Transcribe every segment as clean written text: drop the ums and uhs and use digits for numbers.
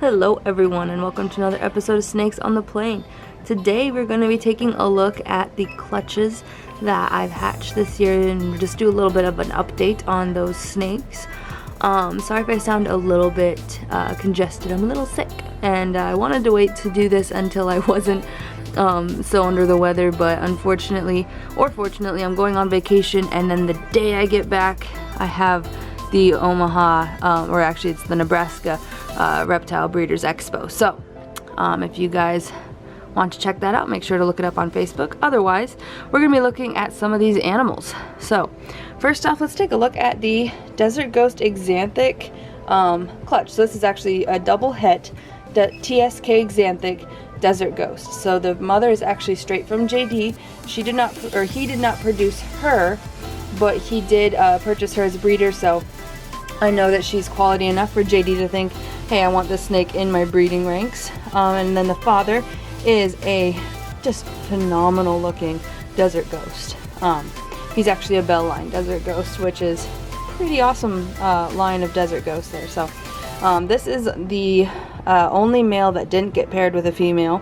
Hello everyone and welcome to another episode of Snakes on the Plane. Today we're going to be taking a look at the clutches that I've hatched this year and just do a little bit of an update on those snakes. Sorry if I sound a little bit congested, I'm a little sick and I wanted to wait to do this until I wasn't so under the weather, but unfortunately or fortunately I'm going on vacation, and then the day I get back I have the Omaha, or actually it's the Nebraska Reptile Breeders Expo. So if you guys want to check that out, make sure to look it up on Facebook. Otherwise, we're going to be looking at some of these animals. So first off, let's take a look at the Desert Ghost Axanthic clutch. So this is actually a double het TSK Axanthic Desert Ghost. So the mother is actually straight from JD. He did not produce her, but he did purchase her as a breeder, so I know that she's quality enough for JD to think, hey, I want this snake in my breeding ranks. And then the father is a just phenomenal looking Desert Ghost. He's actually a Bell line Desert Ghost, which is pretty awesome line of Desert Ghosts there. So this is the only male that didn't get paired with a female.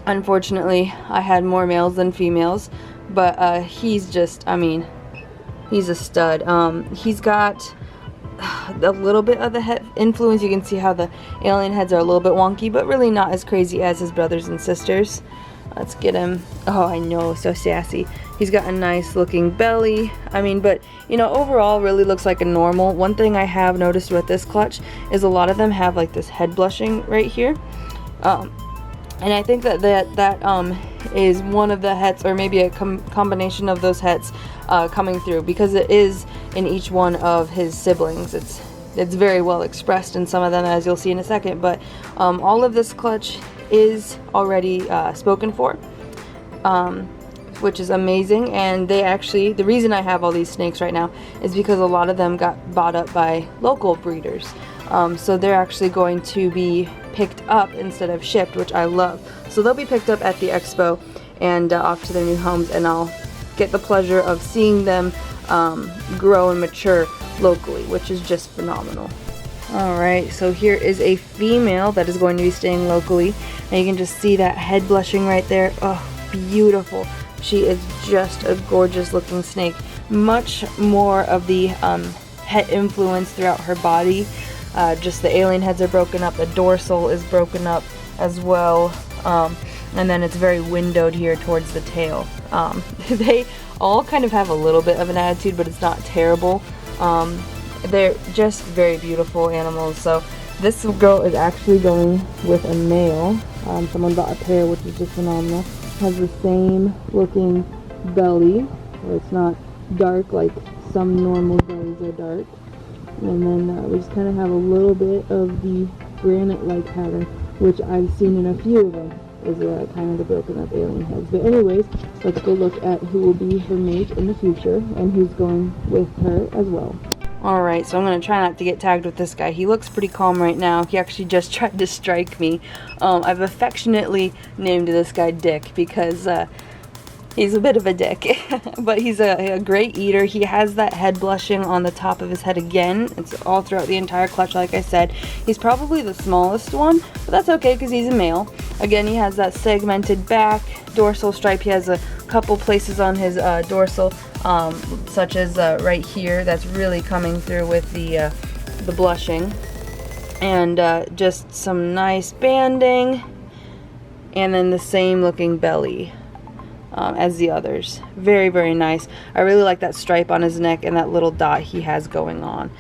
Unfortunately, I had more males than females, but he's just, I mean, he's a stud. He's got a little bit of the het influence. You can see how the alien heads are a little bit wonky, but really not as crazy as his brothers and sisters. Let's get him. Oh, I know, so sassy. He's got a nice looking belly. I mean, but you know, overall really looks like a normal. One thing I have noticed with this clutch is a lot of them have like this head blushing right here. And I think that is one of the hets, or maybe a combination of those hets coming through, because it is in each one of his siblings. It's very well expressed in some of them, as you'll see in a second, but all of this clutch is already spoken for, which is amazing. And they actually, the reason I have all these snakes right now is because a lot of them got bought up by local breeders. So they're actually going to be picked up instead of shipped, which I love. So they'll be picked up at the expo and off to their new homes, and I'll get the pleasure of seeing them grow and mature locally, which is just phenomenal. Alright, so here is a female that is going to be staying locally, and you can just see that head blushing right there. Oh, beautiful. She is just a gorgeous looking snake. Much more of the het influence throughout her body. Just the alien heads are broken up, the dorsal is broken up as well, and then it's very windowed here towards the tail. They all kind of have a little bit of an attitude, but it's not terrible. They're just very beautiful animals. So this girl is actually going with a male. Someone bought a pair, which is just phenomenal. Has the same looking belly, where it's not dark like some normal bellies are dark. And then we just kind of have a little bit of the granite-like pattern, which I've seen in a few of them, is kind of the broken up alien heads. But anyways, let's go look at who will be her mate in the future and who's going with her as well. Alright, so I'm going to try not to get tagged with this guy. He looks pretty calm right now. He actually just tried to strike me. I've affectionately named this guy Dick because he's a bit of a dick, but he's a great eater. He has that head blushing on the top of his head again. It's all throughout the entire clutch, like I said. He's probably the smallest one, but that's okay because he's a male. Again, he has that segmented back, dorsal stripe. He has a couple places on his dorsal, such as right here, that's really coming through with the blushing. And just some nice banding, and then the same looking belly as the others. Very, very nice. I really like that stripe on his neck and that little dot he has going on.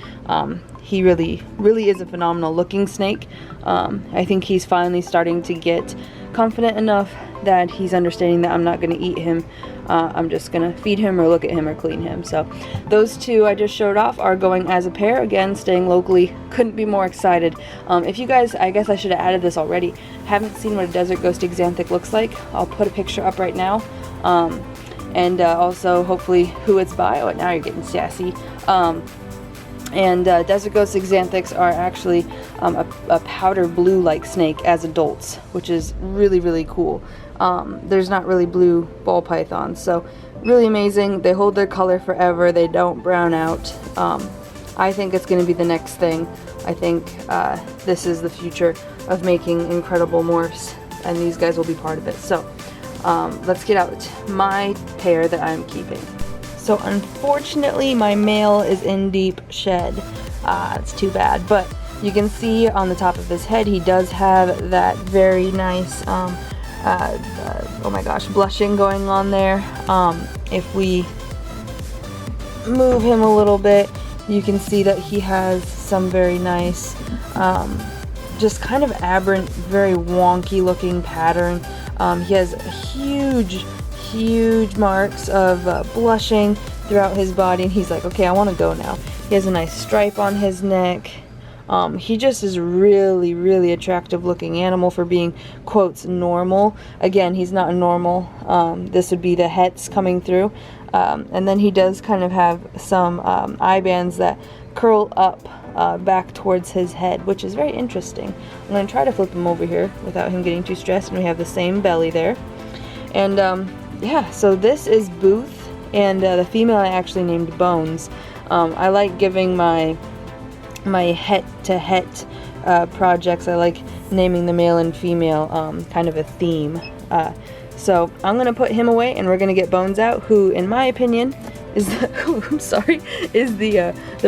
He really is a phenomenal looking snake. I think he's finally starting to get confident enough that he's understanding that I'm not going to eat him. I'm just going to feed him or look at him or clean him. So those two I just showed off are going as a pair, again staying locally. Couldn't be more excited. If you guys, I guess I should have added this already, haven't seen what a Desert Ghost Axanthic looks like, I'll put a picture up right now. And also hopefully who it's by. Oh, now you're getting sassy. Desert Ghost Axanthics are actually a powder blue like snake as adults, which is really, really cool. There's not really blue ball pythons, so really amazing. They hold their color forever. They don't brown out. I think it's going to be the next thing I think this is the future of making incredible morphs, and these guys will be part of it. So let's get out my pair that I'm keeping. So unfortunately my male is in deep shed. It's too bad, but you can see on the top of his head he does have that very nice oh my gosh, blushing going on there. If we move him a little bit, you can see that he has some very nice just kind of aberrant, very wonky looking pattern. He has huge marks of blushing throughout his body, and he's like, okay, I want to go now. He has a nice stripe on his neck. He just is really attractive looking animal for being, quotes, normal. Again, he's not normal. This would be the hets coming through. And then he does kind of have some eye bands that curl up back towards his head, which is very interesting. I'm going to try to flip him over here without him getting too stressed, and we have the same belly there. And yeah, so this is Booth, and the female I actually named Bones. I like giving my het-to-het projects, I like naming the male and female kind of a theme. So I'm gonna put him away, and we're gonna get Bones out, who, in my opinion, is the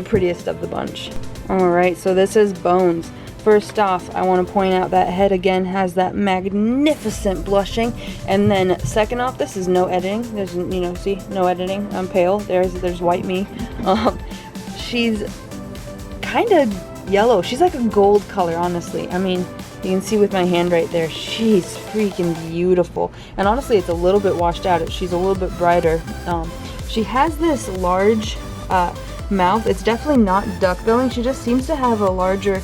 prettiest of the bunch. All right, so this is Bones. First off, I want to point out that head again has that magnificent blushing, and then second off, this is no editing. There's, you know, see, no editing. I'm pale. There's white me. She's kind of yellow. She's like a gold color, honestly. I mean, you can see with my hand right there, she's freaking beautiful. And honestly, it's a little bit washed out. She's a little bit brighter. She has this large mouth. It's definitely not duck-billing. She just seems to have a larger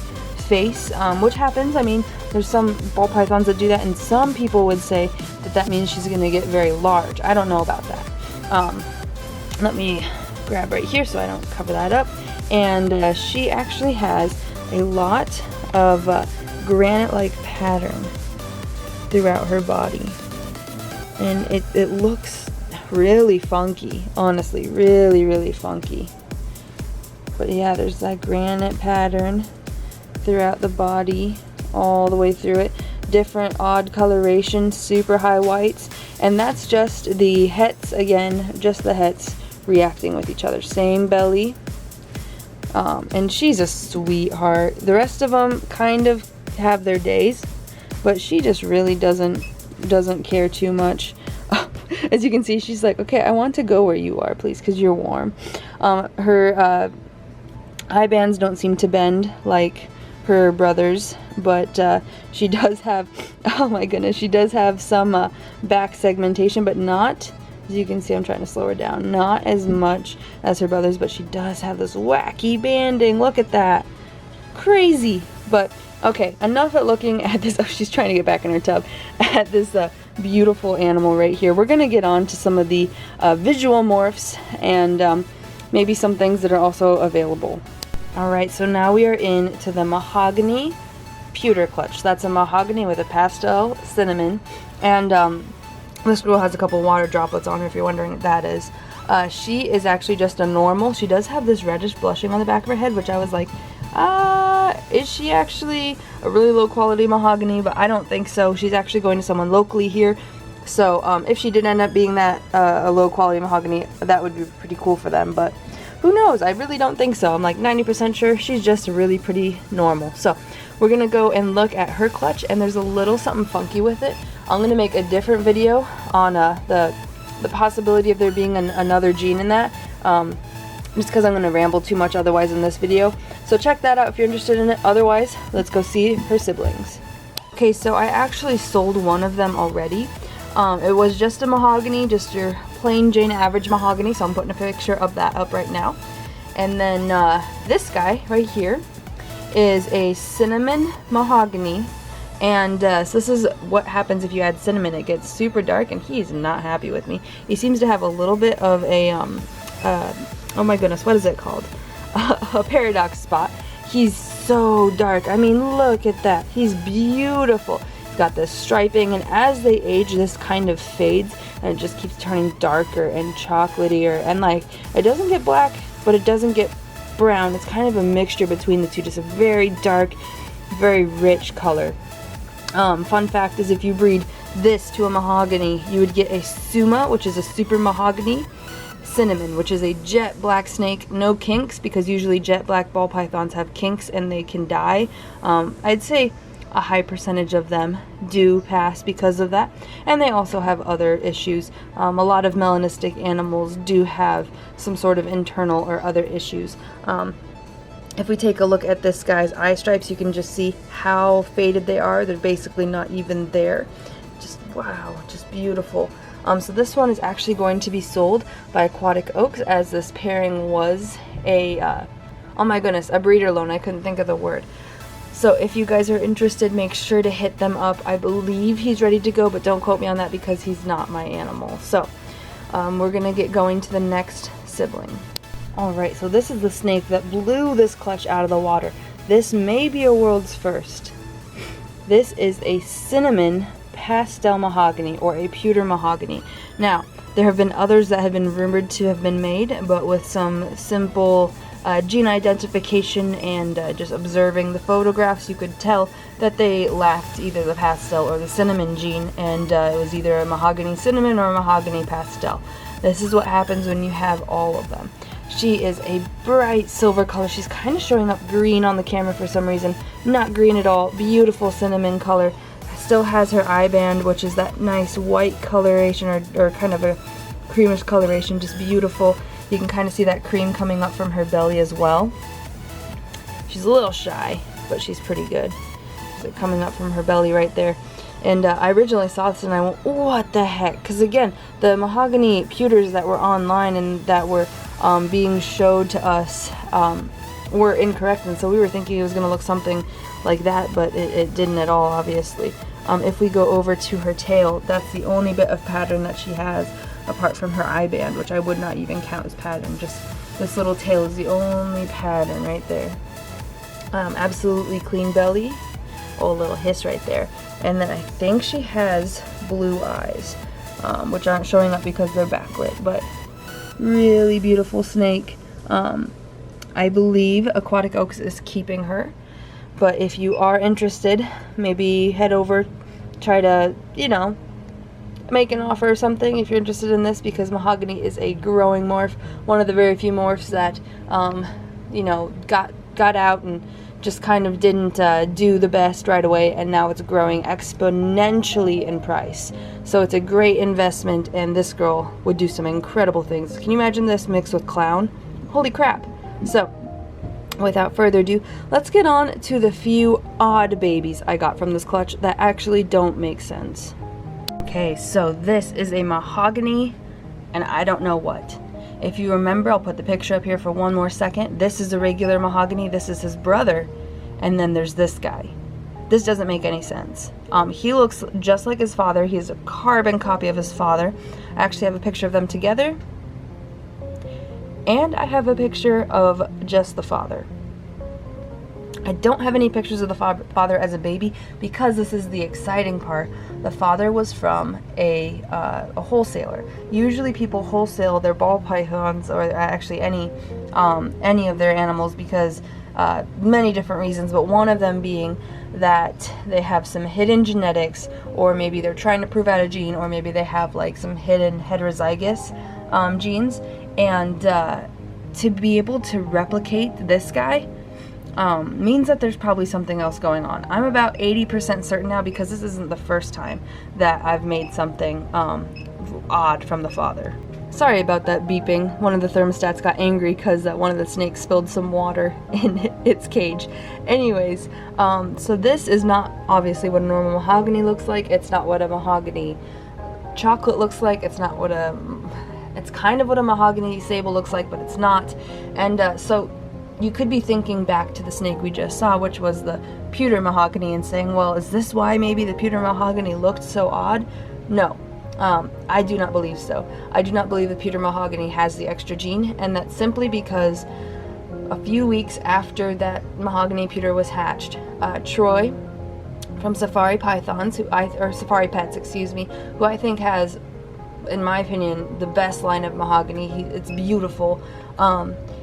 face, which happens. I mean, there's some ball pythons that do that, and some people would say that that means she's going to get very large. I don't know about that. Let me grab right here so I don't cover that up. And she actually has a lot of granite-like pattern throughout her body, and it looks really funky, honestly, really funky. But yeah, there's that granite pattern throughout the body, all the way through it. Different odd coloration, super high whites, and that's just the hets again, just the hets reacting with each other. Same belly, and she's a sweetheart. The rest of them kind of have their days, but she just really doesn't care too much. As you can see, she's like, okay, I want to go where you are, please, because you're warm. Her eye bands don't seem to bend like her brothers, but she does have, oh my goodness, she does have some back segmentation, but not, as you can see, I'm trying to slow her down, not as much as her brothers, but she does have this wacky banding. Look at that. Crazy. But okay, enough at looking at this. Oh, she's trying to get back in her tub. At this beautiful animal right here. We're gonna get on to some of the visual morphs, and maybe some things that are also available. Alright, so now we are into the mahogany pewter clutch. That's a mahogany with a pastel cinnamon, and this girl has a couple water droplets on her, if you're wondering what that is. She is actually just a normal. She does have this reddish blushing on the back of her head, which I was like, is she actually a really low quality mahogany? But I don't think so. She's actually going to someone locally here, so if she did end up being that a low quality mahogany, that would be pretty cool for them, but who knows? I really don't think so. I'm like 90% sure she's just really pretty normal. So we're gonna go and look at her clutch, and there's a little something funky with it. I'm gonna make a different video on the possibility of there being another gene in that, just because I'm gonna ramble too much otherwise in this video. So check that out if you're interested in it. Otherwise, let's go see her siblings. Okay, so I actually sold one of them already. It was just a mahogany, just your plain Jane average mahogany, so I'm putting a picture of that up right now. And then this guy right here is a cinnamon mahogany, and so this is what happens if you add cinnamon. It gets super dark, and he's not happy with me. He seems to have a little bit of a oh my goodness, what is it called? A paradox spot. He's so dark. I mean, look at that. He's beautiful. He's got this striping, and as they age, this kind of fades, and it just keeps turning darker and chocolatier, and like, it doesn't get black, but it doesn't get brown. It's kind of a mixture between the two, just a very dark, very rich color. Fun fact is, if you breed this to a mahogany, you would get a Suma, which is a super mahogany, Cinnamon, which is a jet black snake, no kinks, because usually jet black ball pythons have kinks and they can die. I'd say a high percentage of them do pass because of that, and they also have other issues. A lot of melanistic animals do have some sort of internal or other issues. If we take a look at this guy's eye stripes, you can just see how faded they are. They're basically not even there. Just wow, just beautiful. So this one is actually going to be sold by Aquatic Oaks, as this pairing was a, oh my goodness, a breeder loan. I couldn't think of the word. So if you guys are interested, make sure to hit them up. I believe he's ready to go, but don't quote me on that because he's not my animal. So we're going to get going to the next sibling. Alright, so this is the snake that blew this clutch out of the water. This may be a world's first. This is a cinnamon pastel mahogany, or a pewter mahogany. Now, there have been others that have been rumored to have been made, but with some simple gene identification and just observing the photographs, you could tell that they lacked either the pastel or the cinnamon gene, and it was either a mahogany cinnamon or a mahogany pastel. This is what happens when you have all of them. She is a bright silver color. She's kind of showing up green on the camera for some reason. Not green at all. Beautiful cinnamon color. Still has her eye band, which is that nice white coloration, or kind of a creamish coloration. Just beautiful. You can kind of see that cream coming up from her belly as well. She's a little shy, but she's pretty good. So coming up from her belly right there. And I originally saw this and I went, what the heck? Because again, the mahogany pewters that were online and that were being showed to us were incorrect. And so we were thinking it was going to look something like that, but it didn't at all, obviously. If we go over to her tail, that's the only bit of pattern that she has, apart from her eye band, which I would not even count as pattern. Just this little tail is the only pattern right there. Absolutely clean belly. Oh, a little hiss right there. And then I think she has blue eyes, which aren't showing up because they're backlit, but really beautiful snake. I believe Aquatic Oaks is keeping her, but if you are interested, maybe head over, try to, you know, make an offer or something if you're interested in this, because mahogany is a growing morph, one of the very few morphs that, you know, got out and just kind of didn't do the best right away, and now it's growing exponentially in price. So it's a great investment, and this girl would do some incredible things. Can you imagine this mixed with clown? Holy crap. So without further ado, let's get on to the few odd babies I got from this clutch that actually don't make sense. Okay, so this is a mahogany, and I don't know what. If you remember, I'll put the picture up here for one more second. This is a regular mahogany. This is his brother. And then there's this guy. This doesn't make any sense. He looks just like his father. He's a carbon copy of his father. I actually have a picture of them together. And I have a picture of just the father. I don't have any pictures of the father as a baby, because this is the exciting part. The father was from a wholesaler. Usually people wholesale their ball pythons, or actually any of their animals, because many different reasons, but one of them being that they have some hidden genetics, or maybe they're trying to prove out a gene, or maybe they have like some hidden heterozygous genes, and to be able to replicate this guy means that there's probably something else going on. I'm about 80% certain now, because this isn't the first time that I've made something odd from the father. Sorry about that beeping. One of the thermostats got angry because one of the snakes spilled some water in its cage. Anyways, so this is not obviously what a normal mahogany looks like. It's not what a mahogany chocolate looks like. It's not what it's kind of what a mahogany sable looks like, but it's not. And so you could be thinking back to the snake we just saw, which was the pewter mahogany, and saying, well, is this why maybe the pewter mahogany looked so odd? No. I do not believe so. I do not believe the pewter mahogany has the extra gene, and that's simply because a few weeks after that mahogany pewter was hatched, Troy from Safari Pythons, or Safari Pets, excuse me, who I think has in my opinion, the best line of mahogany. It's beautiful.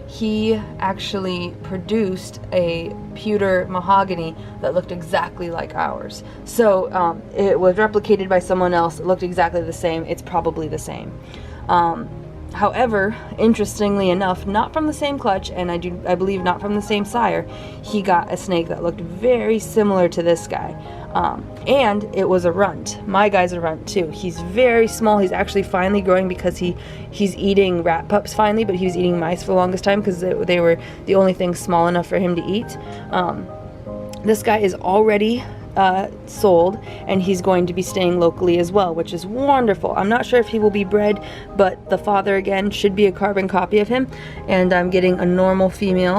He actually produced a pewter mahogany that looked exactly like ours. So it was replicated by someone else. It looked exactly the same. It's probably the same. However, interestingly enough, not from the same clutch, and I believe not from the same sire, he got a snake that looked very similar to this guy. And it was a runt. My guy's a runt too. He's very small. He's actually finally growing because he's eating rat pups finally, but he was eating mice for the longest time because they were the only thing small enough for him to eat. This guy is already sold, and he's going to be staying locally as well, which is wonderful. I'm not sure if he will be bred, but the father again should be a carbon copy of him, and I'm getting a normal female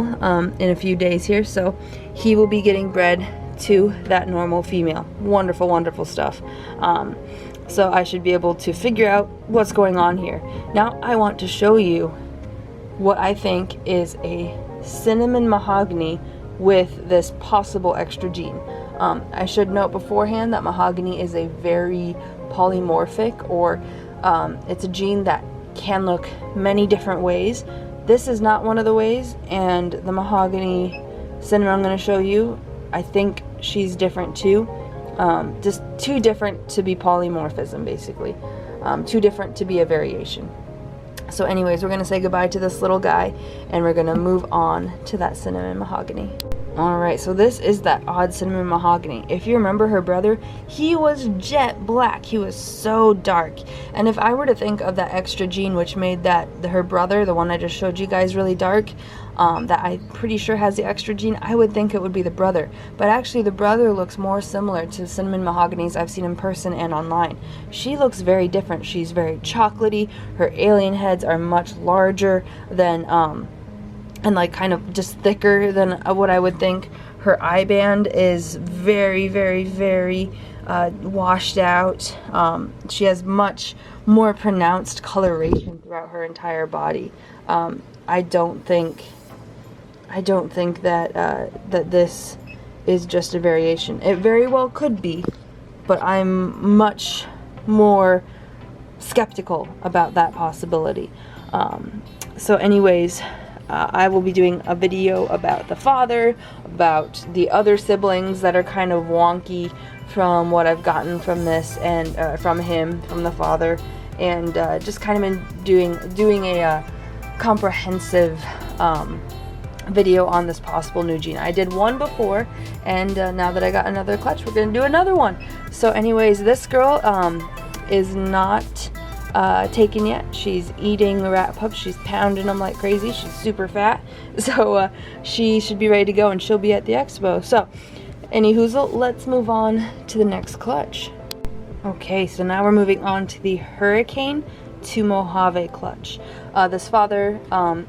in a few days here, so he will be getting bred to that normal female. Wonderful, wonderful stuff. So I should be able to figure out what's going on here. Now I want to show you what I think is a cinnamon mahogany with this possible extra gene. I should note beforehand that mahogany is a very polymorphic, or it's a gene that can look many different ways. This is not one of the ways, and the mahogany cinnamon I'm going to show you, I think she's different too. Just too different to be polymorphism, basically. Too different to be a variation. So anyways, we're going to say goodbye to this little guy, and we're going to move on to that cinnamon mahogany. Alright, so this is that odd cinnamon mahogany. If you remember her brother, he was jet black. He was so dark. And if I were to think of that extra gene which made her brother, the one I just showed you guys, really dark, that I'm pretty sure has the extra gene, I would think it would be the brother. But actually the brother looks more similar to cinnamon mahoganies I've seen in person and online. She looks very different. She's very chocolatey. Her alien heads are much larger than and like kind of just thicker than what I would think. Her eye band is very, very, very washed out. She has much more pronounced coloration throughout her entire body. I don't think that that this is just a variation. It very well could be, but I'm much more skeptical about that possibility. So anyways, I will be doing a video about the father, about the other siblings that are kind of wonky from what I've gotten from this, and from him, from the father, and just kind of doing a comprehensive video on this possible new gene. I did one before, and now that I got another clutch, we're going to do another one. So anyways, this girl is not taken yet. She's eating rat pups. She's pounding them like crazy. She's super fat. So she should be ready to go, and she'll be at the expo. So anyhoozle, let's move on to the next clutch. Okay, so now we're moving on to the Hurricane to Mojave clutch. This father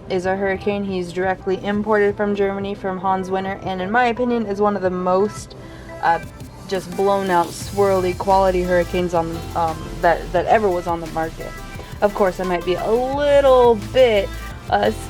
is a Hurricane. He's directly imported from Germany from Hans Winter, and in my opinion is one of the most just blown out, swirly quality Hurricanes on that ever was on the market. Of course, I might be a little bit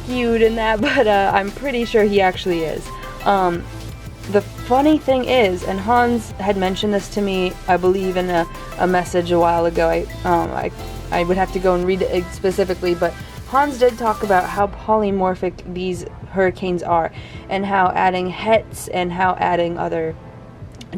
skewed in that, but I'm pretty sure he actually is. The funny thing is, and Hans had mentioned this to me, I believe in a message a while ago. I would have to go and read it specifically, but Hans did talk about how polymorphic these Hurricanes are, and how adding hets and how adding other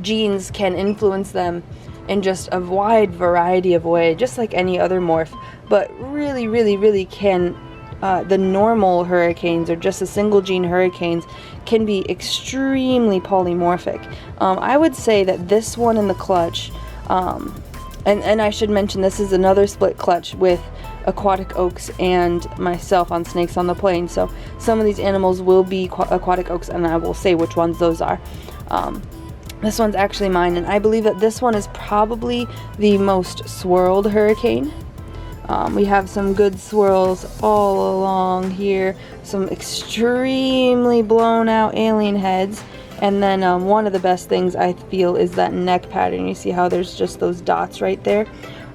genes can influence them in just a wide variety of ways, just like any other morph. But really, really, really can the normal Hurricanes, or just the single gene Hurricanes, can be extremely polymorphic. I would say that this one in the clutch, and I should mention this is another split clutch with Aquatic Oaks and myself on Snakes on the Plain. So some of these animals will be Aquatic Oaks, and I will say which ones those are. This one's actually mine, and I believe that this one is probably the most swirled Hurricane. We have some good swirls all along here, some extremely blown out alien heads, and then one of the best things I feel is that neck pattern. You see how there's just those dots right there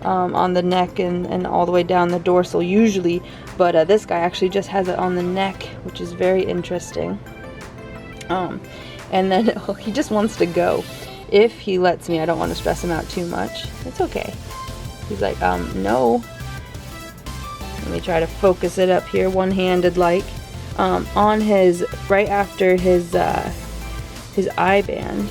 on the neck and all the way down the dorsal usually, but this guy actually just has it on the neck, which is very interesting. And then he just wants to go. If he lets me, I don't want to stress him out too much. It's okay. He's like, no. Let me try to focus it up here, one-handed like. On his, right after his eye band,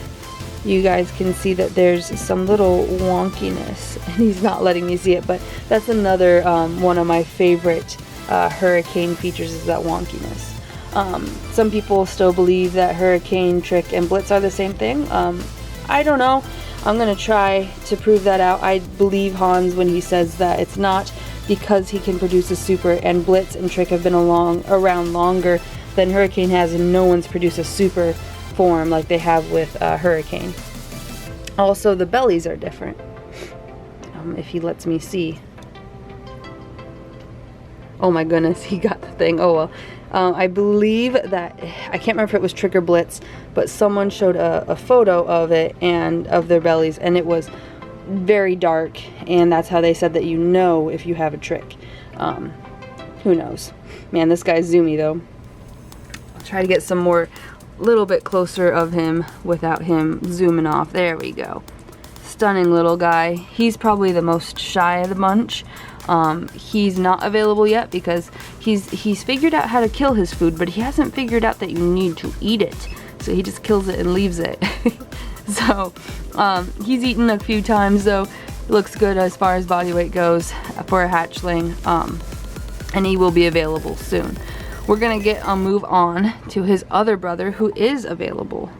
you guys can see that there's some little wonkiness, and he's not letting me see it, but that's another one of my favorite Hurricane features, is that wonkiness. Some people still believe that Hurricane, Trick, and Blitz are the same thing. I don't know. I'm gonna try to prove that out. I believe Hans when he says that it's not, because he can produce a super, and Blitz and Trick have been around longer than Hurricane has, and no one's produced a super form like they have with Hurricane. Also, the bellies are different. If he lets me see. Oh my goodness, he got the thing. Oh well. I believe that, I can't remember if it was Trick or Blitz, but someone showed a photo of it and of their bellies, and it was very dark, and that's how they said that you know if you have a Trick. Who knows? Man, this guy's zoomy though. I'll try to get some more, little bit closer of him without him zooming off. There we go. Stunning little guy. He's probably the most shy of the bunch. He's not available yet because he's figured out how to kill his food, but he hasn't figured out that you need to eat it. So he just kills it and leaves it. So he's eaten a few times though. It looks good as far as body weight goes for a hatchling, and he will be available soon. We're gonna move on to his other brother who is available.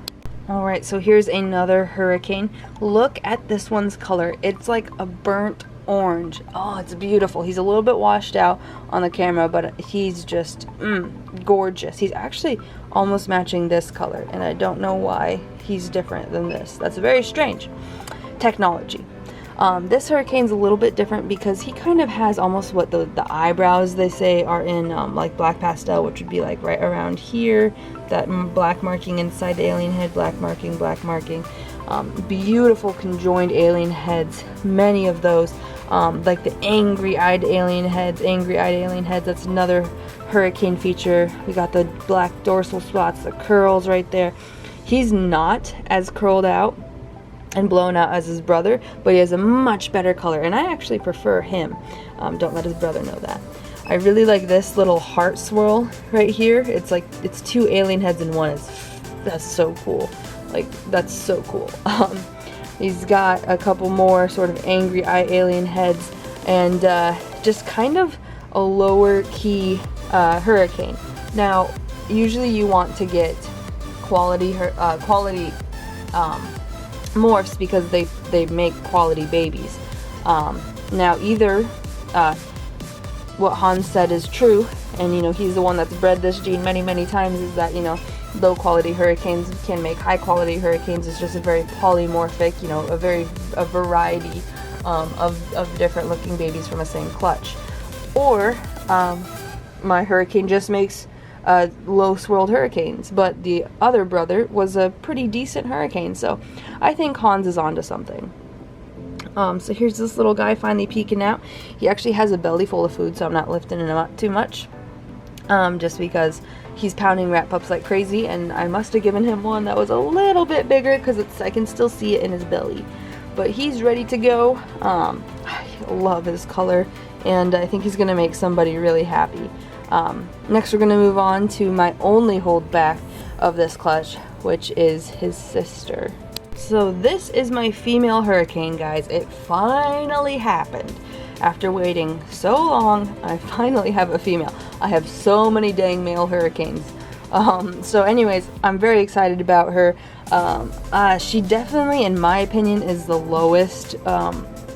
Alright, so here's another Hurricane. Look at this one's color. It's like a burnt orange. Oh, it's beautiful. He's a little bit washed out on the camera, but he's just gorgeous. He's actually almost matching this color, and I don't know why he's different than this. That's very strange. Technology. This Hurricane's a little bit different because he kind of has almost what the eyebrows they say are in like black pastel, which would be like right around here, that black marking inside the alien head, black marking, black marking. Beautiful conjoined alien heads, many of those, like the angry-eyed alien heads, that's another Hurricane feature. We got the black dorsal spots, the curls right there. He's not as curled out and blown out as his brother, but he has a much better color, and I actually prefer him. Don't let his brother know that. I really like this little heart swirl right here. It's like it's two alien heads in one. That's so cool. Like, that's so cool. He's got a couple more sort of angry eye alien heads, and just kind of a lower key Hurricane. Now, usually you want to get quality morphs because they make quality babies. Now, either what Hans said is true, and you know he's the one that's bred this gene many times, is that you know low quality Hurricanes can make high quality Hurricanes. It's just a very polymorphic, you know, a variety of different looking babies from a same clutch. Or my Hurricane just makes low swirled Hurricanes, but the other brother was a pretty decent Hurricane, so I think Hans is onto something. So here's this little guy finally peeking out. He actually has a belly full of food, so I'm not lifting him up too much, just because he's pounding rat pups like crazy, and I must have given him one that was a little bit bigger because I can still see it in his belly. But he's ready to go. I love his color, and I think he's going to make somebody really happy. Next we're going to move on to my only holdback of this clutch, which is his sister. So this is my female Hurricane, guys. It finally happened. After waiting so long, I finally have a female. I have so many dang male Hurricanes. So anyways, I'm very excited about her. She definitely, in my opinion, is the lowest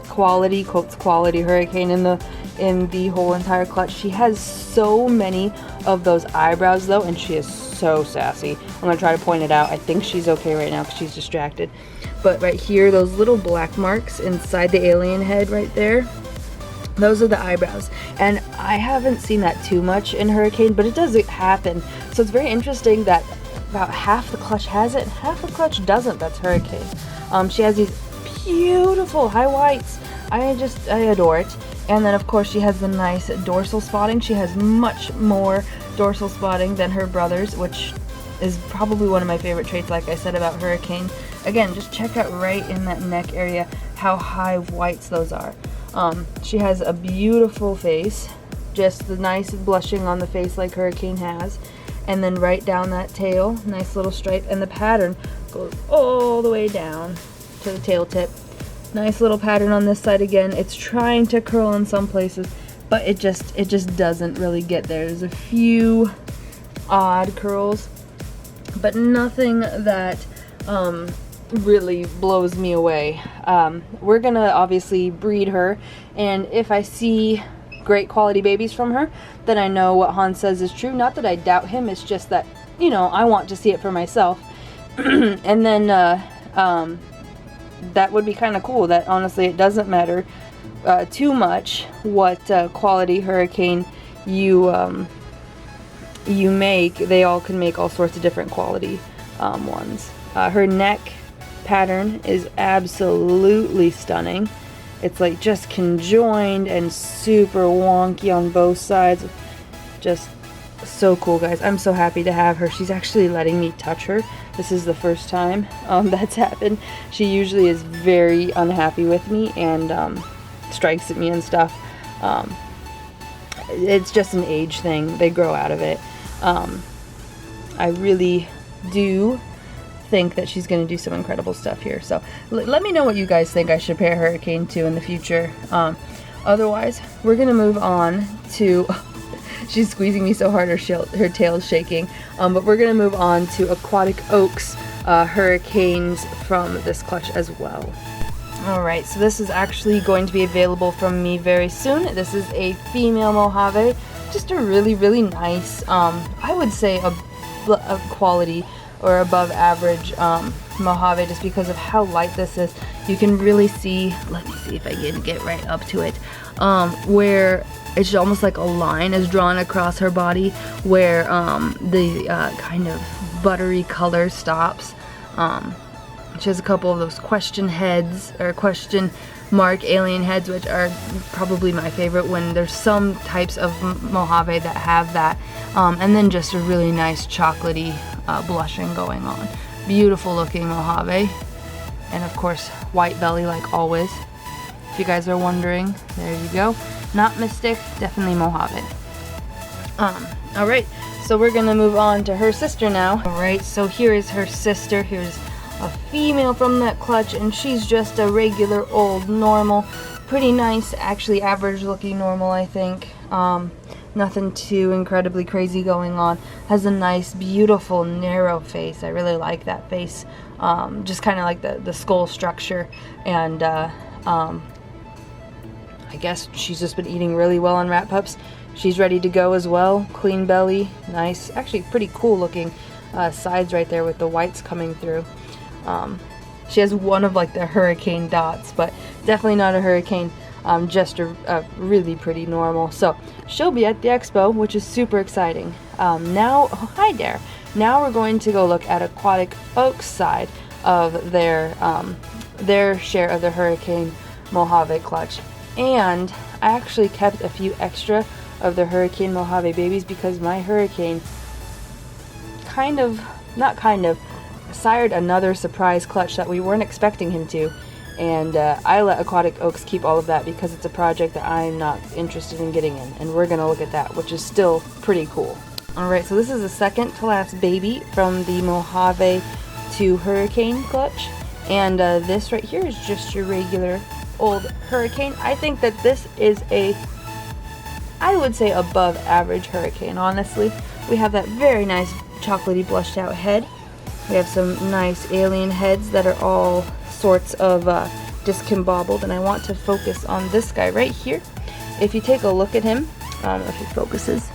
quality, quotes quality Hurricane in the whole entire clutch. She has so many of those eyebrows though, and she is so sassy. I'm gonna try to point it out. I think she's okay right now because she's distracted. But right here, those little black marks inside the alien head right there, those are the eyebrows. And I haven't seen that too much in Hurricane, but it does happen. So it's very interesting that about half the clutch has it and half the clutch doesn't. That's Hurricane. She has these beautiful high whites. I adore it. And then of course she has the nice dorsal spotting. She has much more dorsal spotting than her brothers, which is probably one of my favorite traits, like I said about Hurricane. Again, just check out right in that neck area how high whites those are. She has a beautiful face, just the nice blushing on the face like Hurricane has. And then right down that tail, nice little stripe, and the pattern goes all the way down to the tail tip. Nice little pattern on this side again. It's trying to curl in some places, but it just doesn't really get there. There's a few odd curls, but nothing that really blows me away. We're gonna obviously breed her, and if I see great quality babies from her, then I know what Hans says is true. Not that I doubt him, it's just that, you know, I want to see it for myself. And then that would be kind of cool. That honestly, it doesn't matter too much what quality Hurricane you make. They all can make all sorts of different quality ones. Her neck pattern is absolutely stunning. It's like just conjoined and super wonky on both sides. Just so cool, guys. I'm so happy to have her. She's actually letting me touch her. This is the first time that's happened. She usually is very unhappy with me and strikes at me and stuff. It's just an age thing. They grow out of it. I really do think that she's going to do some incredible stuff here. So let me know what you guys think I should pair Hurricane to in the future. Otherwise, we're going to move on to... She's squeezing me so hard her tail's shaking. But we're going to move on to Aquatic Oaks Hurricanes from this clutch as well. Alright, so this is actually going to be available from me very soon. This is a female Mojave. Just a really, really nice, I would say a quality or above average Mojave, just because of how light this is. You can really see, let me see if I can get right up to it, where it's almost like a line is drawn across her body, where the kind of buttery color stops. She has a couple of those question heads, or question mark alien heads, which are probably my favorite when there's some types of Mojave that have that. And then just a really nice chocolatey blushing going on. Beautiful looking Mojave. And of course, white belly like always. If you guys are wondering, there you go. Not Mystic, definitely Mojave. Alright, so we're gonna move on to her sister now. Alright, so here is her sister. Here's a female from that clutch, and she's just a regular old normal. Pretty nice, actually average looking normal, I think. Nothing too incredibly crazy going on. Has a nice, beautiful, narrow face. I really like that face. Just kind of like the skull structure. And I guess she's just been eating really well on Rat Pups. She's ready to go as well. Clean belly, nice. Actually pretty cool looking sides right there with the whites coming through. She has one of like the Hurricane dots, but definitely not a Hurricane. Just a really pretty normal. So she'll be at the expo, which is super exciting. Now, oh, hi there. Now we're going to go look at Aquatic Oaks side of their share of the Hurricane Mojave clutch. And I actually kept a few extra of the Hurricane Mojave babies because my Hurricane sired another surprise clutch that we weren't expecting him to. And I let Aquatic Oaks keep all of that because it's a project that I'm not interested in getting in. And we're going to look at that, which is still pretty cool. Alright, so this is the second to last baby from the Mojave to Hurricane clutch. And this right here is just your regular old Hurricane. I think that this is I would say above average Hurricane, honestly. We have that very nice chocolatey blushed out head. We have some nice alien heads that are all sorts of discombobbled, and I want to focus on this guy right here. If you take a look at him, if he focuses,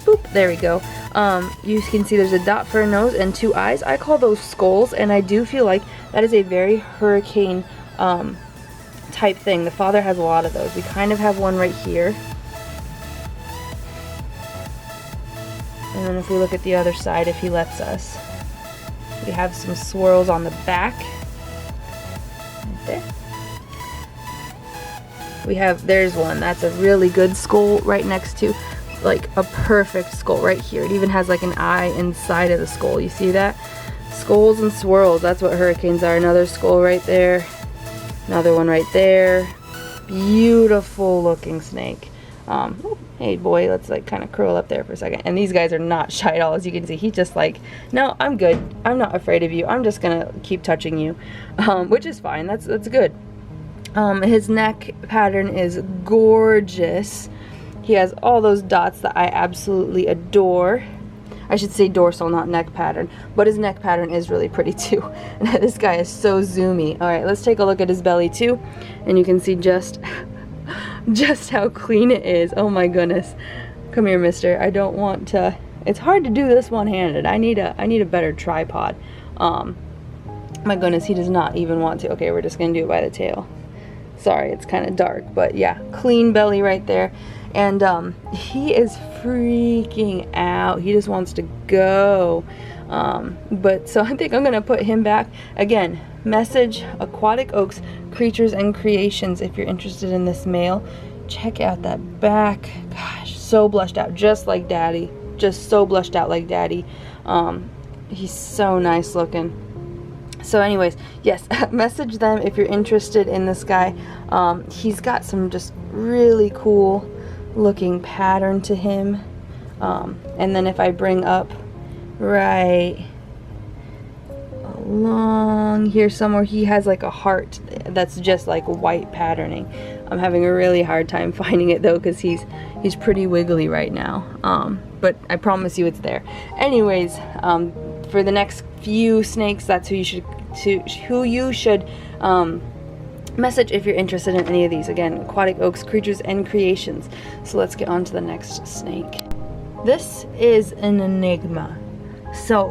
boop, there we go. You can see there's a dot for a nose and two eyes. I call those skulls, and I do feel like that is a very Hurricane type thing. The father has a lot of those. We kind of have one right here. And then if we look at the other side, if he lets us, we have some swirls on the back. Right there. We have, there's one. That's a really good skull right next to, like a perfect skull right here. It even has like an eye inside of the skull. You see that? Skulls and swirls. That's what Hurricanes are. Another skull right there. Another one right there. Beautiful looking snake. Oh, hey boy, let's like kind of curl up there for a second. And these guys are not shy at all, as you can see. He's just like, no, I'm good. I'm not afraid of you. I'm just gonna keep touching you, which is fine. That's good. His neck pattern is gorgeous. He has all those dots that I absolutely adore. I should say dorsal, not neck pattern, but his neck pattern is really pretty too. This guy is so zoomy. All right, let's take a look at his belly too, and you can see just how clean it is. Oh my goodness. Come here, mister. I don't want to, it's hard to do this one-handed. I need a better tripod. My goodness, he does not even want to. Okay, we're just gonna do it by the tail. Sorry, it's kind of dark, but yeah, clean belly right there. And he is freaking out. He just wants to go. But so I think I'm gonna put him back. Again, message Aquatic Oaks Creatures and Creations if you're interested in this male. Check out that back. Gosh, so blushed out, just like daddy. Just so blushed out like daddy. He's so nice looking. So anyways, yes, message them if you're interested in this guy. He's got some just really cool looking pattern to him. And then if I bring up right along here somewhere, he has like a heart that's just like white patterning. I'm having a really hard time finding it though, because he's pretty wiggly right now. But I promise you it's there. Anyways, for the next few snakes, that's who you should message if you're interested in any of these. Again, Aquatic Oaks Creatures and Creations. So let's get on to the next snake. This is an enigma. So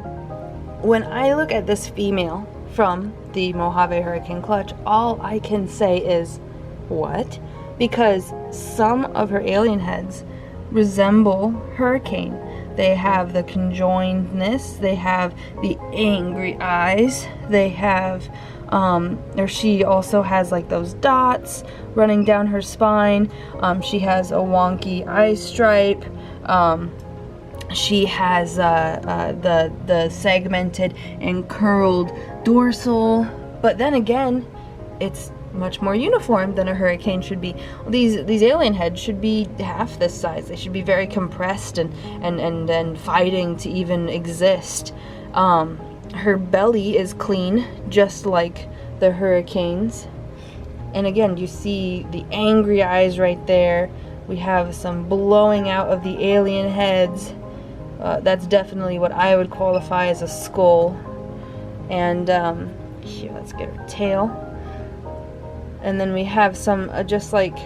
when I look at this female from the Mojave Hurricane Clutch, all I can say is, what? Because some of her alien heads resemble Hurricane. They have the conjoinedness, they have the angry eyes, they have, or she also has like those dots running down her spine. She has a wonky eye stripe. She has the segmented and curled dorsal, but then again, it's much more uniform than a Hurricane should be. These alien heads should be half this size. They should be very compressed and fighting to even exist. Her belly is clean, just like the Hurricanes. And again, you see the angry eyes right there. We have some blowing out of the alien heads. That's definitely what I would qualify as a skull. And here, let's get her tail. And then we have some just like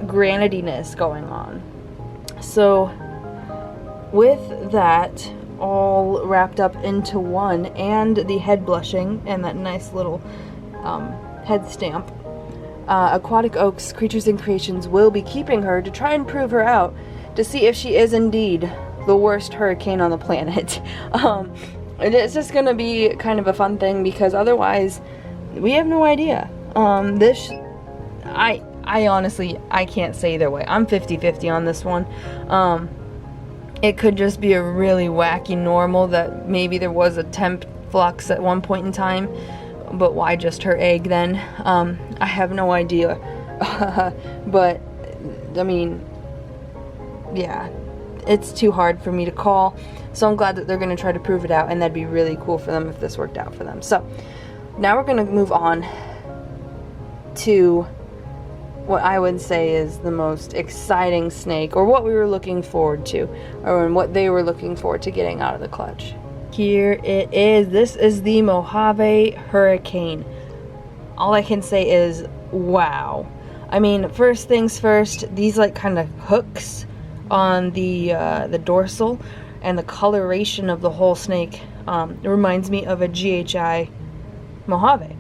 granityness going on. So with that all wrapped up into one, and the head blushing and that nice little head stamp, Aquatic Oaks Creatures and Creations will be keeping her to try and prove her out, to see if she is indeed the worst hurricane on the planet. It's just gonna be kind of a fun thing, because otherwise we have no idea. I honestly, I can't say either way. I'm 50-50 on this one. It could just be a really wacky normal that maybe there was a temp flux at one point in time, but why just her egg then? I have no idea. But I mean, yeah, it's too hard for me to call. So I'm glad that they're going to try to prove it out, and that'd be really cool for them if this worked out for them. So now we're going to move on to what I would say is the most exciting snake, or what we were looking forward to, or what they were looking forward to getting out of the clutch. Here it is. This is the Mojave Hurricane. All I can say is wow. I mean, first things first, these like kind of hooks on the dorsal, and the coloration of the whole snake reminds me of a GHI Mojave.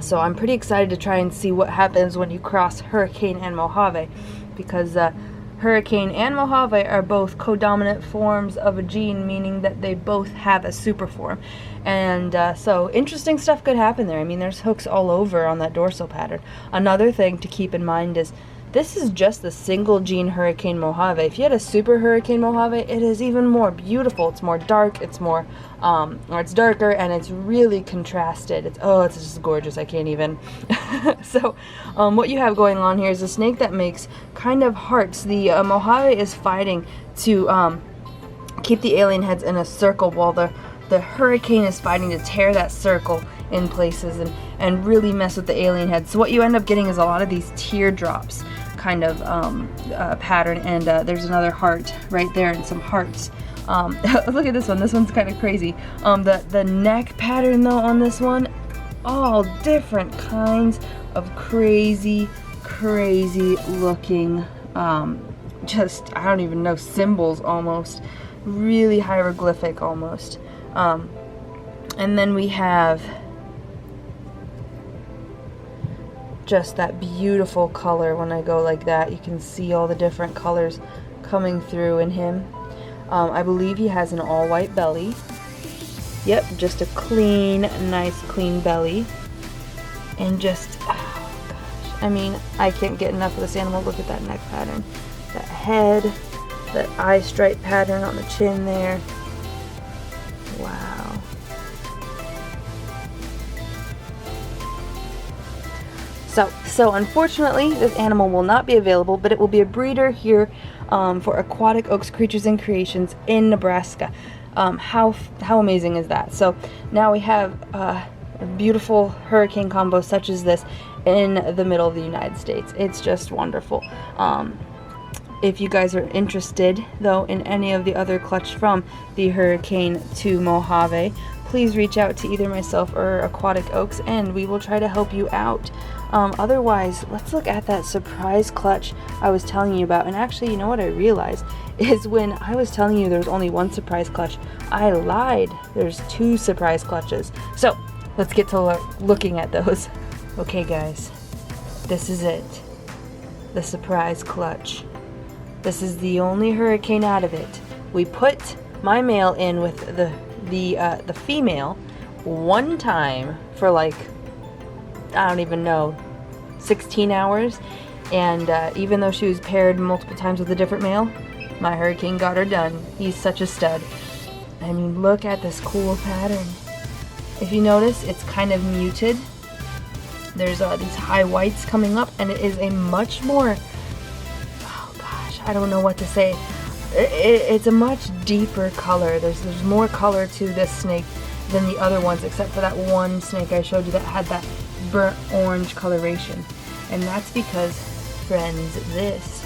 So I'm pretty excited to try and see what happens when you cross Hurricane and Mojave, because Hurricane and Mojave are both codominant forms of a gene, meaning that they both have a superform. And so interesting stuff could happen there. I mean, there's hooks all over on that dorsal pattern. Another thing to keep in mind is this is just the single gene Hurricane Mojave. If you had a super Hurricane Mojave, it is even more beautiful. It's more dark, it's more, or it's darker, and it's really contrasted. It's just gorgeous, I can't even. So, what you have going on here is a snake that makes kind of hearts. The Mojave is fighting to keep the alien heads in a circle, while the Hurricane is fighting to tear that circle in places and really mess with the alien heads. So what you end up getting is a lot of these teardrops kind of pattern, and there's another heart right there and some hearts. Look at this one. This one's kind of crazy. The neck pattern though on this one, all different kinds of crazy looking, just, I don't even know, symbols almost. Really hieroglyphic almost. And then we have just that beautiful color. When I go like that, you can see all the different colors coming through in him. I believe he has an all white belly. Yep, just a clean, nice clean belly. And just, oh gosh, I mean, I can't get enough of this animal. Look at that neck pattern, that head, that eye stripe pattern on the chin there. Wow. So unfortunately, this animal will not be available, but it will be a breeder here for Aquatic Oaks Creatures and Creations in Nebraska. How amazing is that? So now we have a beautiful hurricane combo such as this in the middle of the United States. It's just wonderful. If you guys are interested, though, in any of the other clutch from the Hurricane to Mojave, please reach out to either myself or Aquatic Oaks, and we will try to help you out. Otherwise, let's look at that surprise clutch I was telling you about. And actually, you know what I realized is when I was telling you there was only one surprise clutch, I lied. There's two surprise clutches. So let's get to looking at those. Okay, guys, this is it. The surprise clutch. This is the only hurricane out of it. We put my male in with the female one time for like, I don't even know, 16 hours, and even though she was paired multiple times with a different male, my hurricane got her done. He's such a stud. I mean, look at this cool pattern. If you notice, it's kind of muted. There's these high whites coming up, and it is a much more, oh gosh, I don't know what to say. It's a much deeper color. There's more color to this snake than the other ones, except for that one snake I showed you that had that burnt orange coloration. And that's because, friends, this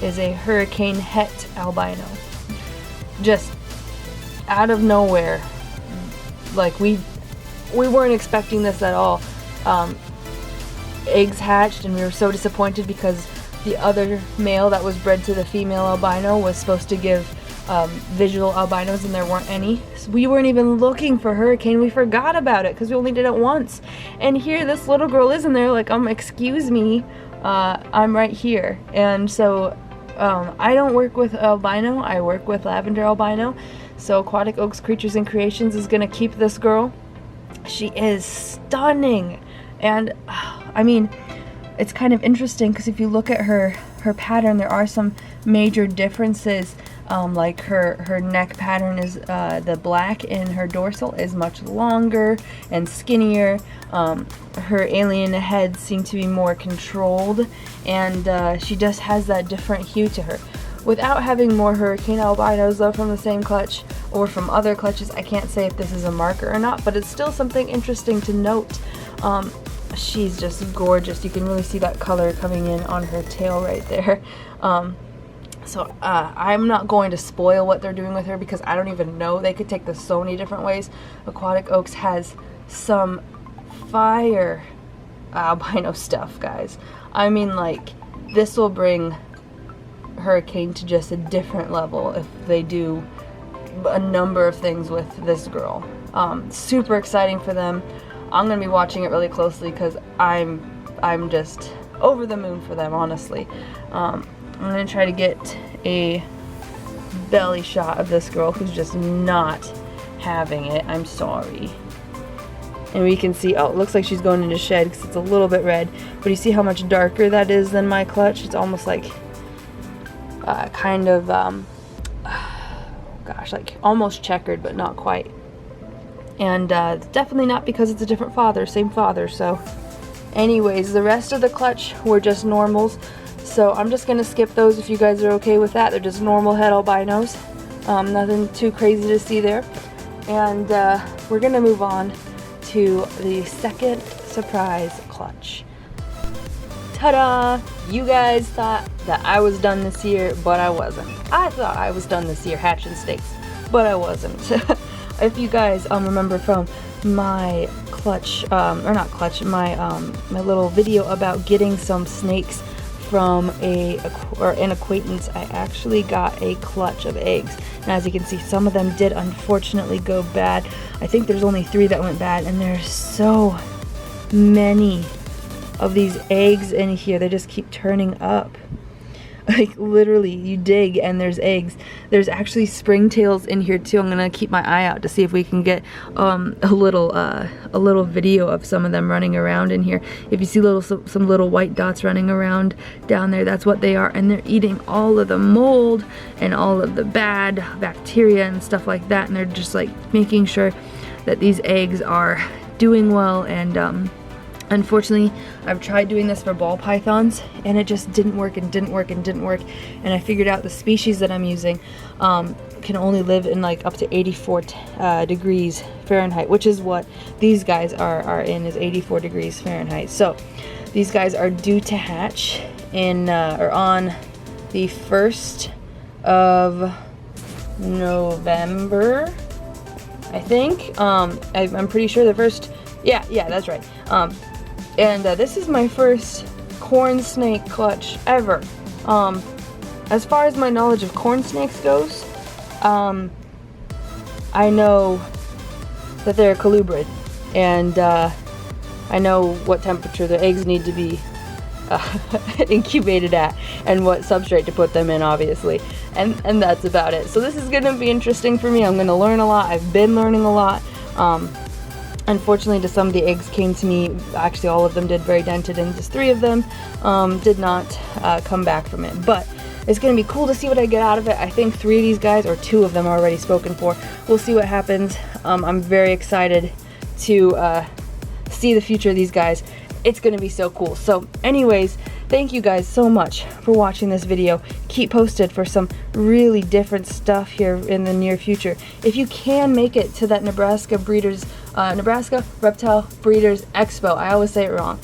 is a Hurricane Het albino. Just out of nowhere. Like, we weren't expecting this at all. Eggs hatched, and we were so disappointed because the other male that was bred to the female albino was supposed to give visual albinos, and there weren't any. So we weren't even looking for Hurricane. We forgot about it because we only did it once. And here this little girl is in there like, excuse me, I'm right here. And so I don't work with albino, I work with lavender albino. So Aquatic Oaks Creatures and Creations is gonna keep this girl. She is stunning. And I mean, it's kind of interesting because if you look at her pattern, there are some major differences. Like her neck pattern is the black in her dorsal is much longer and skinnier. Her alien heads seem to be more controlled, and she just has that different hue to her. Without having more Hurricane albinos though from the same clutch or from other clutches, I can't say if this is a marker or not, but it's still something interesting to note. She's just gorgeous. You can really see that color coming in on her tail right there. So I'm not going to spoil what they're doing with her because I don't even know. They could take this so many different ways. Aquatic Oaks has some fire albino stuff, guys. I mean, like, this will bring Hurricane to just a different level if they do a number of things with this girl. Super exciting for them. I'm gonna be watching it really closely because I'm just over the moon for them, honestly. I'm gonna try to get a belly shot of this girl who's just not having it. I'm sorry. And we can see, oh, it looks like she's going into shed because it's a little bit red. But you see how much darker that is than my clutch? It's almost like kind of, gosh, like almost checkered, but not quite. And definitely not because it's a different father, same father. So anyways, the rest of the clutch were just normals. So I'm just going to skip those if you guys are okay with that. They're just normal het albinos. Nothing too crazy to see there. And we're going to move on to the second surprise clutch. Ta-da! You guys thought that I was done this year, but I wasn't. I thought I was done this year hatching snakes, but I wasn't. If you guys remember from my clutch, or not clutch, my little video about getting some snakes from an acquaintance, I actually got a clutch of eggs. And as you can see, some of them did unfortunately go bad. I think there's only 3 that went bad, and there's so many of these eggs in here. They just keep turning up. Like literally, you dig and there's eggs. There's actually springtails in here too. I'm gonna keep my eye out to see if we can get a little video of some of them running around in here. If you see some little white dots running around down there, that's what they are, and they're eating all of the mold and all of the bad bacteria and stuff like that, and they're just like making sure that these eggs are doing well. And unfortunately, I've tried doing this for ball pythons, and it just didn't work and didn't work and didn't work. And I figured out the species that I'm using can only live in like up to 84 degrees Fahrenheit, which is what these guys are in, is 84 degrees Fahrenheit. So these guys are due to hatch in or on the 1st of November, I think. I'm pretty sure the first. Yeah, that's right. And this is my first corn snake clutch ever. As far as my knowledge of corn snakes goes, I know that they're colubrid, and I know what temperature the eggs need to be incubated at, and what substrate to put them in, obviously, and that's about it. So this is gonna be interesting for me. I'm gonna learn a lot. I've been learning a lot. Unfortunately, some of the eggs came to me, actually all of them did, very dented, and just 3 of them did not come back from it. But it's going to be cool to see what I get out of it. I think 3 of these guys, or 2 of them, are already spoken for. We'll see what happens. I'm very excited to see the future of these guys. It's going to be so cool. So anyways, thank you guys so much for watching this video. Keep posted for some really different stuff here in the near future. If you can make it to that Nebraska Reptile Breeders Expo, I always say it wrong,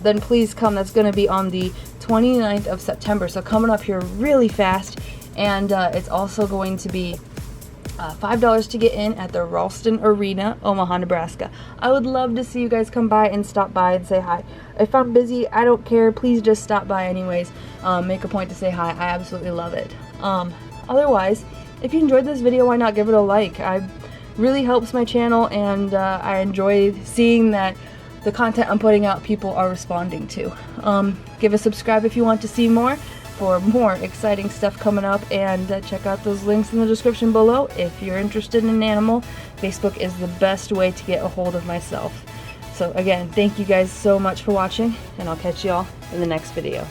then please come. That's going to be on the 29th of September, so coming up here really fast. And it's also going to be $5 to get in at the Ralston Arena, Omaha, Nebraska. I would love to see you guys come by and stop by and say hi. If I'm busy, I don't care. Please just stop by anyways. Make a point to say hi. I absolutely love it. Otherwise, if you enjoyed this video, why not give it a like? It really helps my channel, and I enjoy seeing that the content I'm putting out people are responding to. Give a subscribe if you want to see more for more exciting stuff coming up, and check out those links in the description below. If you're interested in an animal, Facebook is the best way to get a hold of myself. So again, thank you guys so much for watching, and I'll catch you all in the next video.